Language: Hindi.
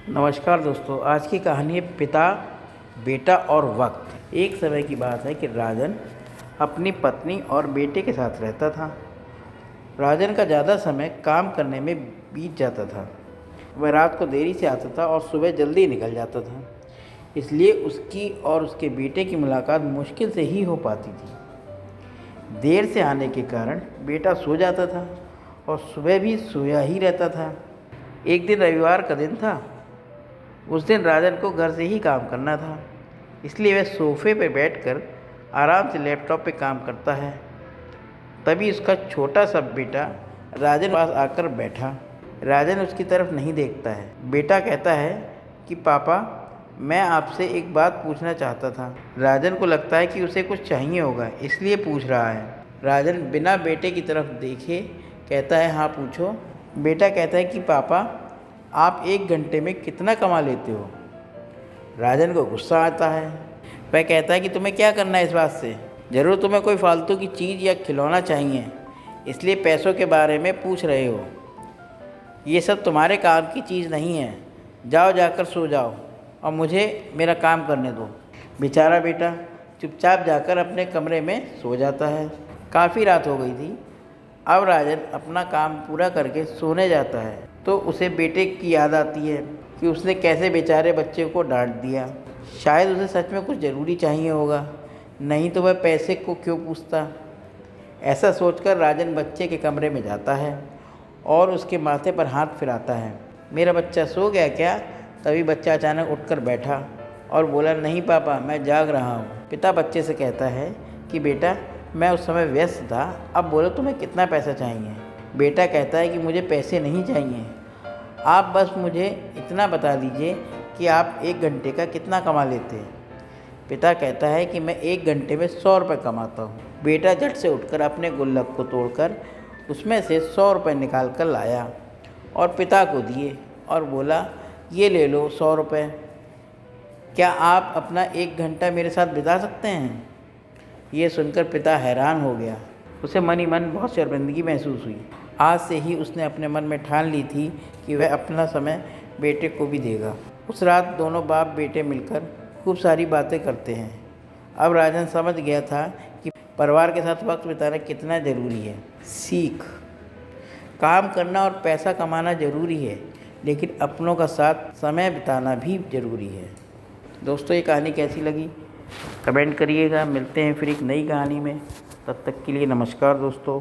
नमस्कार दोस्तों, आज की कहानी है पिता, बेटा और वक्त। एक समय की बात है कि राजन अपनी पत्नी और बेटे के साथ रहता था। राजन का ज़्यादा समय काम करने में बीत जाता था। वह रात को देरी से आता था और सुबह जल्दी निकल जाता था। इसलिए उसकी और उसके बेटे की मुलाकात मुश्किल से ही हो पाती थी। देर से आने के कारण बेटा सो जाता था और सुबह भी सोया ही रहता था। एक दिन रविवार का दिन था। उस दिन राजन को घर से ही काम करना था, इसलिए वह सोफे पर बैठकर आराम से लैपटॉप पे काम करता है। तभी उसका छोटा सा बेटा राजन के पास आकर बैठा। राजन उसकी तरफ नहीं देखता है। बेटा कहता है कि पापा, मैं आपसे एक बात पूछना चाहता था। राजन को लगता है कि उसे कुछ चाहिए होगा, इसलिए पूछ रहा है। राजन बिना बेटे की तरफ देखे कहता है, हाँ पूछो। बेटा कहता है कि पापा, आप 1 घंटे में कितना कमा लेते हो? राजन को गुस्सा आता है। वह कहता है कि तुम्हें क्या करना है इस बात से? ज़रूर तुम्हें कोई फालतू की चीज़ या खिलौना चाहिए, इसलिए पैसों के बारे में पूछ रहे हो। ये सब तुम्हारे काम की चीज़ नहीं है। जाओ, जाकर सो जाओ और मुझे मेरा काम करने दो। बेचारा बेटा चुपचाप जाकर अपने कमरे में सो जाता है। काफ़ी रात हो गई थी। अब राजन अपना काम पूरा करके सोने जाता है तो उसे बेटे की याद आती है कि उसने कैसे बेचारे बच्चे को डांट दिया। शायद उसे सच में कुछ ज़रूरी चाहिए होगा, नहीं तो वह पैसे को क्यों पूछता। ऐसा सोचकर राजन बच्चे के कमरे में जाता है और उसके माथे पर हाथ फिराता है। मेरा बच्चा सो गया क्या? तभी बच्चा अचानक उठकर बैठा और बोला, नहीं पापा, मैं जाग रहा हूँ। पिता बच्चे से कहता है कि बेटा, मैं उस समय व्यस्त था, अब बोलो तुम्हें कितना पैसा चाहिए? बेटा कहता है कि मुझे पैसे नहीं चाहिए, आप बस मुझे इतना बता दीजिए कि आप 1 घंटे का कितना कमा लेते हैं। पिता कहता है कि मैं 1 घंटे में 100 रुपये कमाता हूँ। बेटा झट से उठकर अपने गुल्लक को तोड़कर उसमें से 100 रुपये निकाल कर लाया और पिता को दिए और बोला, ये ले लो 100 रुपये। क्या आप अपना 1 घंटा मेरे साथ बिता सकते हैं? ये सुनकर पिता हैरान हो गया। उसे मन ही मन बहुत शर्मिंदगी महसूस हुई। आज से ही उसने अपने मन में ठान ली थी कि वह अपना समय बेटे को भी देगा। उस रात दोनों बाप बेटे मिलकर खूब सारी बातें करते हैं। अब राजन समझ गया था कि परिवार के साथ वक्त बिताना कितना ज़रूरी है। सीख: काम करना और पैसा कमाना ज़रूरी है, लेकिन अपनों का साथ समय बिताना भी ज़रूरी है। दोस्तों, ये कहानी कैसी लगी कमेंट करिएगा। मिलते हैं फिर एक नई कहानी में। तब तक के लिए नमस्कार दोस्तों।